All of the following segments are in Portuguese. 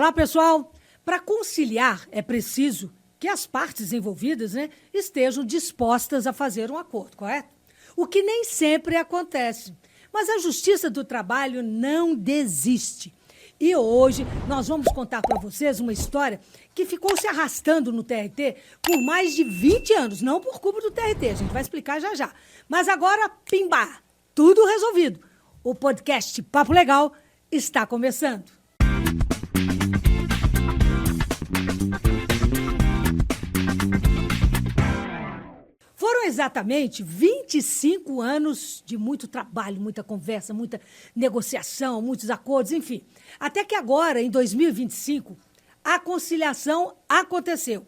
Olá, pessoal! Para conciliar, é preciso que as partes envolvidas, estejam dispostas a fazer um acordo, correto? O que nem sempre acontece. Mas a Justiça do Trabalho não desiste. E hoje nós vamos contar para vocês uma história que ficou se arrastando no TRT por mais de 20 anos, não por culpa do TRT, a gente vai explicar já já. Mas agora, pimba, tudo resolvido. O podcast Papo Legal está começando. Foram exatamente 25 anos de muito trabalho, muita conversa, muita negociação, muitos acordos, enfim. Até que agora, em 2025, a conciliação aconteceu.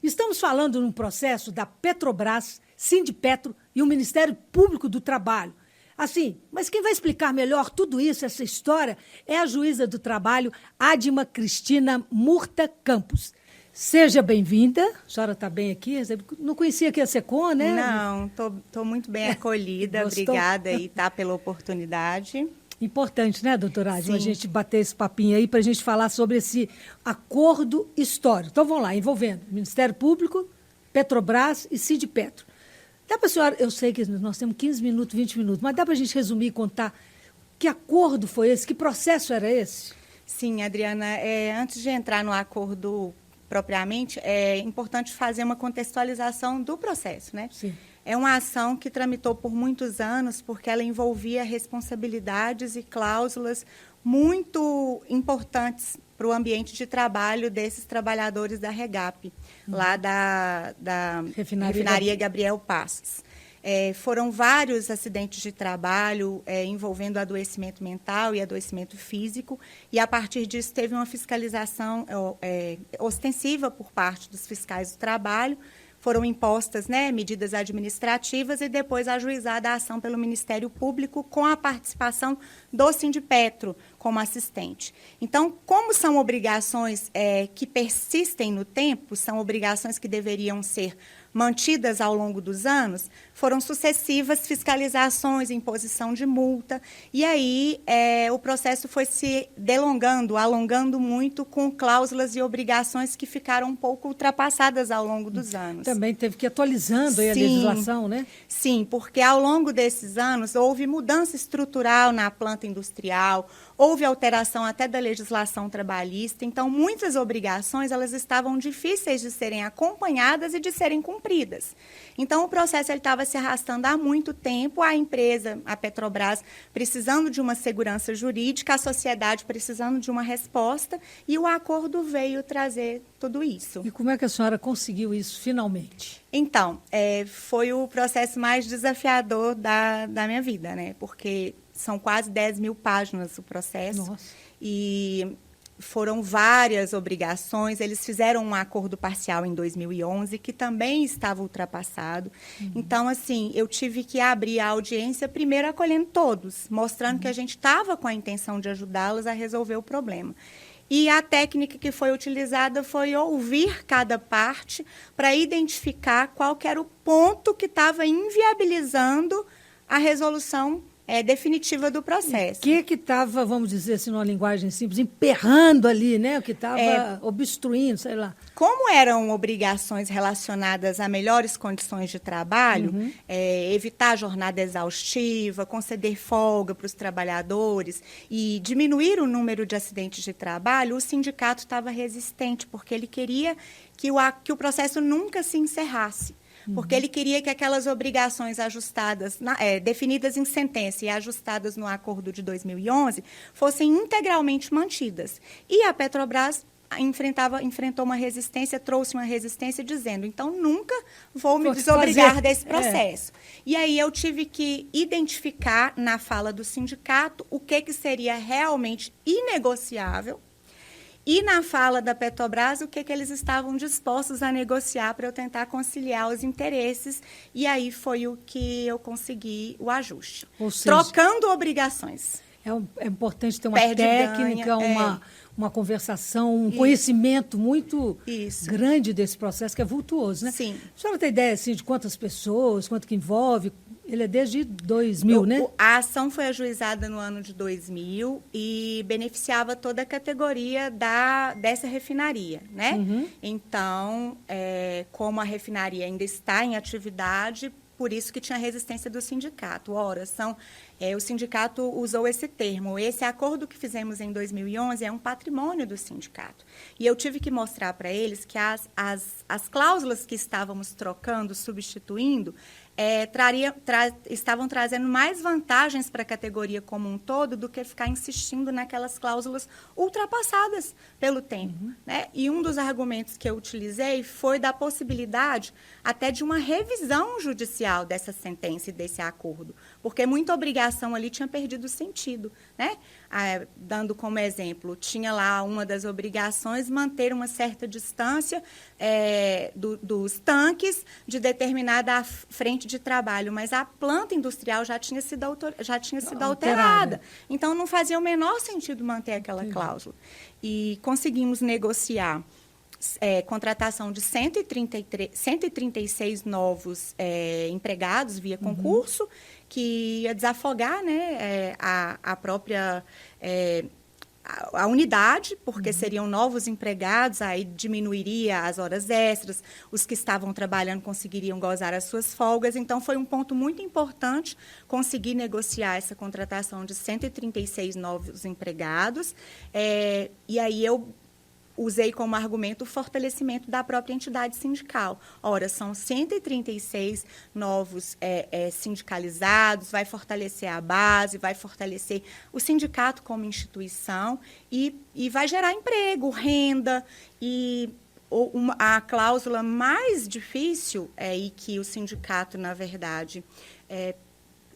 Estamos falando num processo da Petrobras, Sindipetro e o Ministério Público do Trabalho. Assim, mas quem vai explicar melhor tudo isso, essa história, é a juíza do trabalho, Adma Cristina Murta Campos. Seja bem-vinda. A senhora está bem aqui? Não conhecia que ia ser com, né? Não, estou muito bem acolhida. Obrigada aí, pela oportunidade. Importante, né, doutora Adma, a gente bater esse papinho aí para a gente falar sobre esse acordo histórico. Então, vamos lá, envolvendo Ministério Público, Petrobras e Sindipetro. Dá para a senhora, eu sei que nós temos 15 minutos, 20 minutos, mas dá para a gente resumir e contar que acordo foi esse, que processo era esse? Sim, Adriana, antes de entrar no acordo propriamente, é importante fazer uma contextualização do processo, né? Sim. É uma ação que tramitou por muitos anos, porque ela envolvia responsabilidades e cláusulas muito importantes para o ambiente de trabalho desses trabalhadores da REGAP, lá da refinaria Gabriel Passos. Foram vários acidentes de trabalho envolvendo adoecimento mental e adoecimento físico, e a partir disso teve uma fiscalização ostensiva por parte dos fiscais do trabalho. Foram impostas medidas administrativas e depois ajuizada a ação pelo Ministério Público com a participação do Sindipetro como assistente. Então, como são obrigações que persistem no tempo, são obrigações que deveriam ser mantidas ao longo dos anos, foram sucessivas fiscalizações, imposição de multa, e aí o processo foi se alongando muito, com cláusulas e obrigações que ficaram um pouco ultrapassadas ao longo dos anos. Também teve que ir atualizando aí a legislação, né? Sim, porque ao longo desses anos houve mudança estrutural na planta industrial, houve alteração até da legislação trabalhista, então muitas obrigações elas estavam difíceis de serem acompanhadas e de serem cumpridas. Então o processo estava se arrastando há muito tempo, a empresa, a Petrobras, precisando de uma segurança jurídica, a sociedade precisando de uma resposta, e o acordo veio trazer tudo isso. E como é que a senhora conseguiu isso finalmente? Então, foi o processo mais desafiador da minha vida, né? Porque são quase 10 mil páginas o processo. Nossa. E foram várias obrigações. Eles fizeram um acordo parcial em 2011, que também estava ultrapassado. Então, assim, eu tive que abrir a audiência primeiro acolhendo todos, mostrando que a gente estava com a intenção de ajudá-los a resolver o problema. E a técnica que foi utilizada foi ouvir cada parte para identificar qual que era o ponto que estava inviabilizando a resolução definitiva do processo. O que estava, vamos dizer assim, numa linguagem simples, emperrando ali, né? O que estava obstruindo, sei lá. Como eram obrigações relacionadas a melhores condições de trabalho, evitar a jornada exaustiva, conceder folga para os trabalhadores e diminuir o número de acidentes de trabalho, o sindicato estava resistente, porque ele queria que o processo nunca se encerrasse. Porque ele queria que aquelas obrigações ajustadas, definidas em sentença e ajustadas no acordo de 2011, fossem integralmente mantidas. E a Petrobras enfrentou uma resistência, trouxe uma resistência dizendo, então nunca vou me desobrigar desse processo. E aí eu tive que identificar na fala do sindicato o que seria realmente inegociável, e na fala da Petrobras, o que eles estavam dispostos a negociar para eu tentar conciliar os interesses. E aí foi o que eu consegui o ajuste. Ou seja, trocando obrigações. É importante ter uma técnica, uma conversação, um conhecimento muito grande desse processo, que é vultuoso, né? Sim. A senhora tem ideia assim, de quantas pessoas, quanto que envolve? Ele é desde 2000, né? A ação foi ajuizada no ano de 2000 e beneficiava toda a categoria dessa refinaria, né? Então, como a refinaria ainda está em atividade, por isso que tinha resistência do sindicato. Ora, o sindicato usou esse termo. Esse acordo que fizemos em 2011 é um patrimônio do sindicato. E eu tive que mostrar para eles que as cláusulas que estávamos trocando, substituindo, estavam trazendo mais vantagens para a categoria como um todo do que ficar insistindo naquelas cláusulas ultrapassadas pelo tempo. Né? E um dos argumentos que eu utilizei foi da possibilidade até de uma revisão judicial dessa sentença e desse acordo, porque muita obrigação ali tinha perdido o sentido. Né? Dando como exemplo, tinha lá uma das obrigações manter uma certa distância dos tanques de determinada frente de trabalho, mas a planta industrial já tinha sido alterada. Então, não fazia o menor sentido manter aquela cláusula. E conseguimos negociar contratação de 136 novos empregados via concurso, que ia desafogar, né, a própria a unidade, porque seriam novos empregados, aí diminuiria as horas extras, os que estavam trabalhando conseguiriam gozar as suas folgas. Então, foi um ponto muito importante conseguir negociar essa contratação de 136 novos empregados. E aí eu usei como argumento o fortalecimento da própria entidade sindical. Ora, são 136 novos sindicalizados, vai fortalecer a base, vai fortalecer o sindicato como instituição e vai gerar emprego, renda. E a cláusula mais difícil e que o sindicato, na verdade,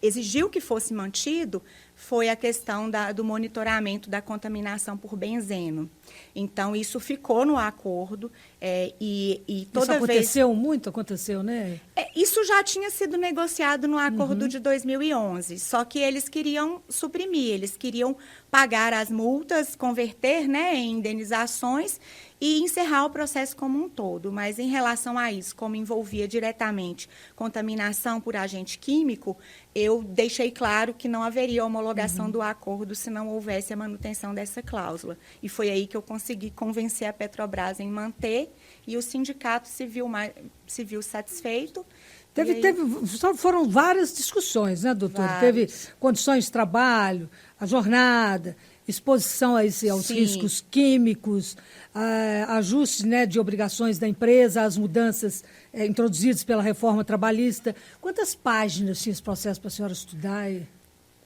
exigiu que fosse mantido foi a questão do monitoramento da contaminação por benzeno. Então, isso ficou no acordo e toda isso aconteceu muito? Aconteceu, né? Isso já tinha sido negociado no acordo de 2011, só que eles queriam suprimir, eles queriam pagar as multas, converter, né, em indenizações e encerrar o processo como um todo. Mas, em relação a isso, como envolvia diretamente contaminação por agente químico, eu deixei claro que não haveria homologação do acordo se não houvesse a manutenção dessa cláusula. E foi aí que eu consegui convencer a Petrobras em manter e o sindicato se viu satisfeito. Foram várias discussões, né, doutora? Teve condições de trabalho, a jornada, exposição aos riscos químicos, ajustes, né, de obrigações da empresa, as mudanças introduzidas pela reforma trabalhista. Quantas páginas tinha esse processo para a senhora estudar?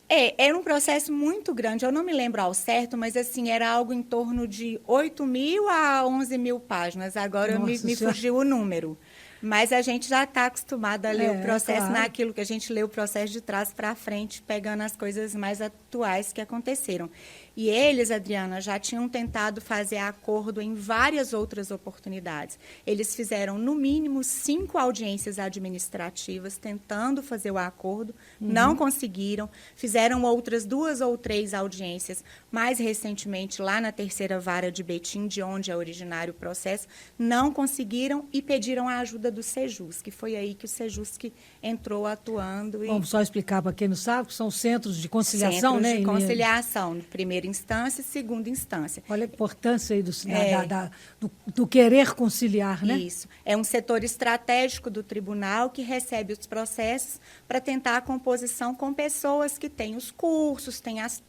Era um processo muito grande. Eu não me lembro ao certo, mas assim era algo em torno de 8.000 a 11.000 páginas. Agora me fugiu o número. Mas a gente já está acostumado a ler o processo naquilo que a gente lê o processo de trás para frente, pegando as coisas mais atuais que aconteceram. E eles, Adriana, já tinham tentado fazer acordo em várias outras oportunidades. Eles fizeram, no mínimo, 5 audiências administrativas tentando fazer o acordo, não conseguiram. Fizeram outras 2 ou 3 audiências, mais recentemente, lá na 3ª Vara de Betim, de onde é originário o processo, não conseguiram e pediram a ajuda do Sejusc, que foi aí que o Sejusc entrou atuando. Vamos só explicar para quem não sabe, que são centros de conciliação, né? Centros de conciliação, primeira instância e segunda instância. Olha a importância aí do querer conciliar, né? Isso. É um setor estratégico do tribunal que recebe os processos para tentar a composição com pessoas que têm os cursos, têm as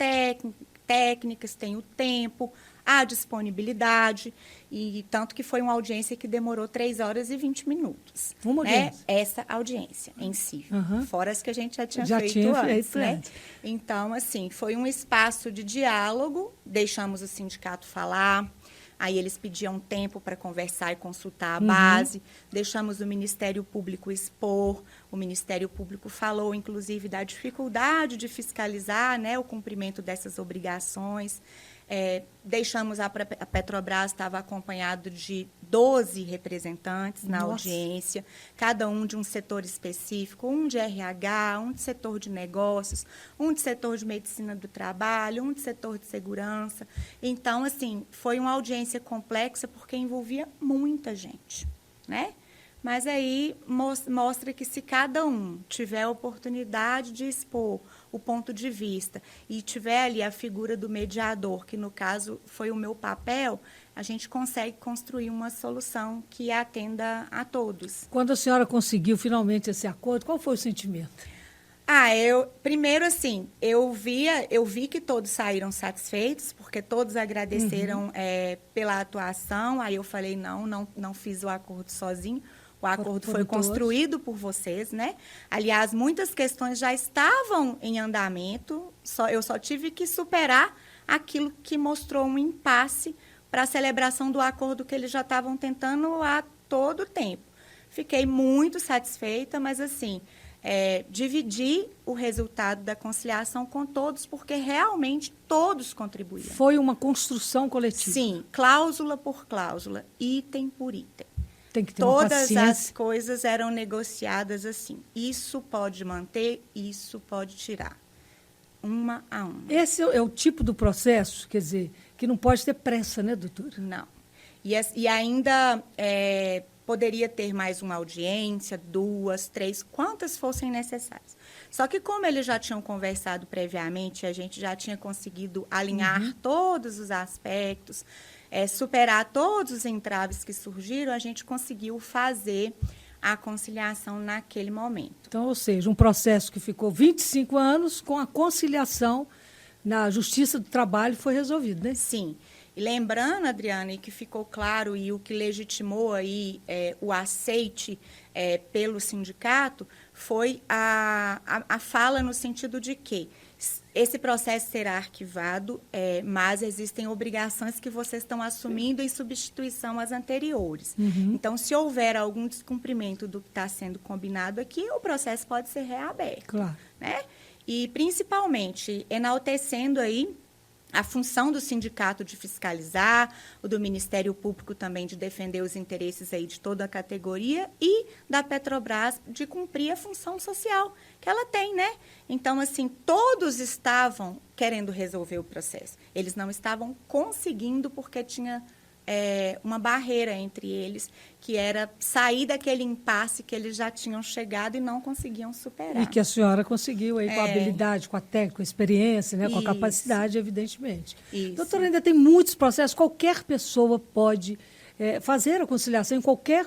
técnicas, têm o tempo, a disponibilidade, e tanto que foi uma audiência que demorou 3 horas e 20 minutos. Uma audiência? Essa audiência em si, fora as que a gente já tinha feito antes. Né? Então, assim, foi um espaço de diálogo, deixamos o sindicato falar, aí eles pediam tempo para conversar e consultar a base, deixamos o Ministério Público expor, o Ministério Público falou, inclusive, da dificuldade de fiscalizar, né, o cumprimento dessas obrigações. Deixamos a Petrobras, estava acompanhado de 12 representantes na audiência, cada um de um setor específico, um de RH, um de setor de negócios, um de setor de medicina do trabalho, um de setor de segurança. Então, assim, foi uma audiência complexa porque envolvia muita gente, né? Mas aí mostra que se cada um tiver a oportunidade de expor o ponto de vista e tiver ali a figura do mediador, que no caso foi o meu papel, a gente consegue construir uma solução que atenda a todos. Quando a senhora conseguiu finalmente esse acordo, qual foi o sentimento? Primeiro, assim, eu vi que todos saíram satisfeitos, porque todos agradeceram pela atuação. Aí eu falei, não fiz o acordo sozinho. O acordo foi construído por vocês, né? Aliás, muitas questões já estavam em andamento, eu só tive que superar aquilo que mostrou um impasse para a celebração do acordo que eles já estavam tentando há todo o tempo. Fiquei muito satisfeita, mas, assim, dividi o resultado da conciliação com todos, porque realmente todos contribuíram. Foi uma construção coletiva. Sim, cláusula por cláusula, item por item. Tem que ter uma paciência. Todas as coisas eram negociadas assim. Isso pode manter, isso pode tirar. Uma a uma. Esse é o tipo do processo, quer dizer, que não pode ter pressa, né, doutora? Não. E ainda poderia ter mais uma audiência, 2, 3, quantas fossem necessárias. Só que como eles já tinham conversado previamente, a gente já tinha conseguido alinhar todos os aspectos, superar todos os entraves que surgiram, a gente conseguiu fazer a conciliação naquele momento. Então, ou seja, um processo que ficou 25 anos, com a conciliação na Justiça do Trabalho foi resolvido, né? Sim. E lembrando, Adriana, que ficou claro e o que legitimou aí o aceite pelo sindicato foi a fala no sentido de que esse processo será arquivado, mas existem obrigações que vocês estão assumindo em substituição às anteriores. Então, se houver algum descumprimento do que está sendo combinado aqui, o processo pode ser reaberto. Claro. Né? E, principalmente, enaltecendo aí a função do sindicato de fiscalizar, o do Ministério Público também de defender os interesses aí de toda a categoria e da Petrobras de cumprir a função social que ela tem, né? Então, assim, todos estavam querendo resolver o processo. Eles não estavam conseguindo porque tinha uma barreira entre eles, que era sair daquele impasse que eles já tinham chegado e não conseguiam superar. E que a senhora conseguiu aí com a habilidade, com a técnica, com a experiência, né, com a Isso. capacidade, evidentemente. Isso. Doutora, ainda tem muitos processos, qualquer pessoa pode fazer a conciliação em qualquer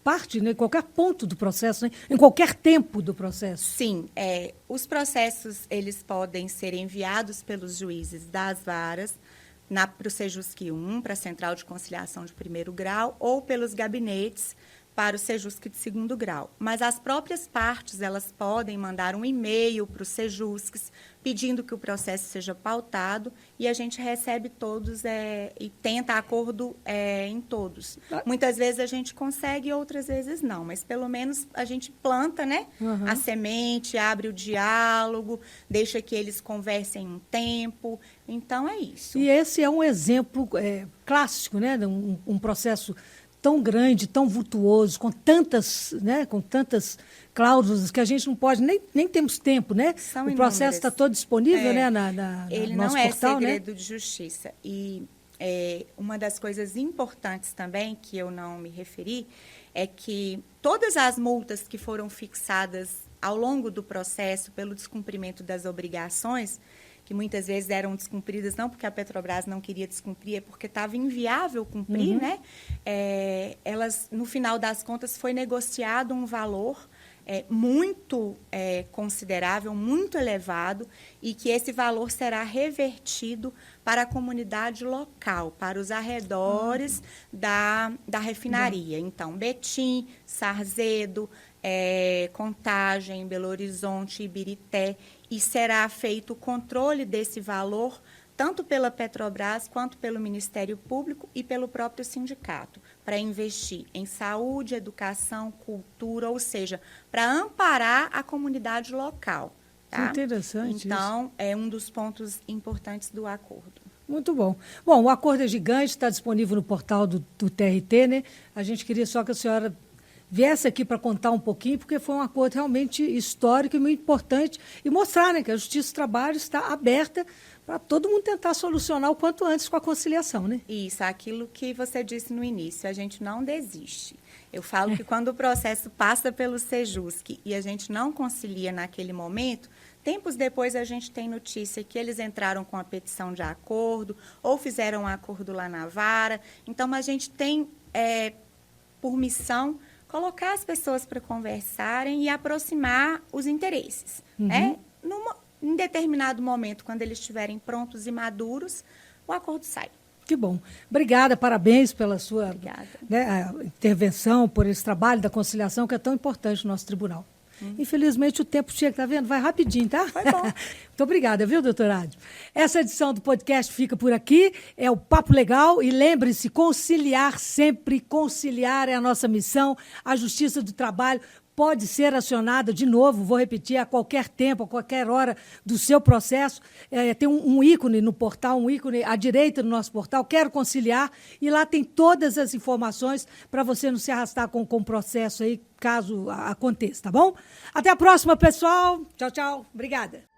parte, né, em qualquer ponto do processo, né, em qualquer tempo do processo. Sim, os processos eles podem ser enviados pelos juízes das varas para o Sejusc 1, para a Central de Conciliação de Primeiro Grau, ou pelos gabinetes para o Sejusc de Segundo Grau. Mas as próprias partes, elas podem mandar um e-mail para os Sejuscs pedindo que o processo seja pautado e a gente recebe todos e tenta acordo em todos. Muitas vezes a gente consegue, outras vezes não, mas pelo menos a gente planta, né, a semente, abre o diálogo, deixa que eles conversem um tempo. Então, é isso. E esse é um exemplo clássico, né, um processo tão grande, tão vultuoso, com tantas cláusulas que a gente não pode, nem temos tempo, né? São o processo está todo disponível, né, Ele no nosso não portal, é segredo, né? de justiça. E uma das coisas importantes também, que eu não me referi, é que todas as multas que foram fixadas ao longo do processo pelo descumprimento das obrigações, que muitas vezes eram descumpridas, não porque a Petrobras não queria descumprir, é porque estava inviável cumprir, né? Elas, no final das contas, foi negociado um valor muito considerável, muito elevado, e que esse valor será revertido para a comunidade local, para os arredores da refinaria. Então, Betim, Sarzedo, Contagem, Belo Horizonte, Ibirité, e será feito o controle desse valor tanto pela Petrobras quanto pelo Ministério Público e pelo próprio sindicato, para investir em saúde, educação, cultura, ou seja, para amparar a comunidade local. Tá? Interessante. Então, isso. é um dos pontos importantes do acordo. Muito bom. Bom, o acordo é gigante, está disponível no portal do TRT, né? A gente queria só que a senhora viesse aqui para contar um pouquinho, porque foi um acordo realmente histórico e muito importante, e mostrar, né, que a Justiça do Trabalho está aberta para todo mundo tentar solucionar o quanto antes com a conciliação, né? Isso, aquilo que você disse no início, a gente não desiste. Eu falo que quando o processo passa pelo Sejusc e a gente não concilia naquele momento, tempos depois a gente tem notícia que eles entraram com a petição de acordo ou fizeram um acordo lá na vara. Então, a gente tem, por missão, colocar as pessoas para conversarem e aproximar os interesses. Em determinado momento, quando eles estiverem prontos e maduros, o acordo sai. Que bom. Obrigada, parabéns pela sua intervenção, por esse trabalho da conciliação que é tão importante no nosso tribunal. Infelizmente, o tempo chega, tá vendo? Vai rapidinho, tá? Foi bom. Muito obrigada, viu, doutor Ádio? Essa edição do podcast fica por aqui. É o Papo Legal. E lembre-se, conciliar sempre. Conciliar é a nossa missão. A Justiça do Trabalho pode ser acionada, de novo, vou repetir, a qualquer tempo, a qualquer hora do seu processo. Tem um ícone no portal, um ícone à direita do nosso portal, Quero Conciliar, e lá tem todas as informações para você não se arrastar com o processo aí, caso aconteça, tá bom? Até a próxima, pessoal. Tchau, tchau. Obrigada.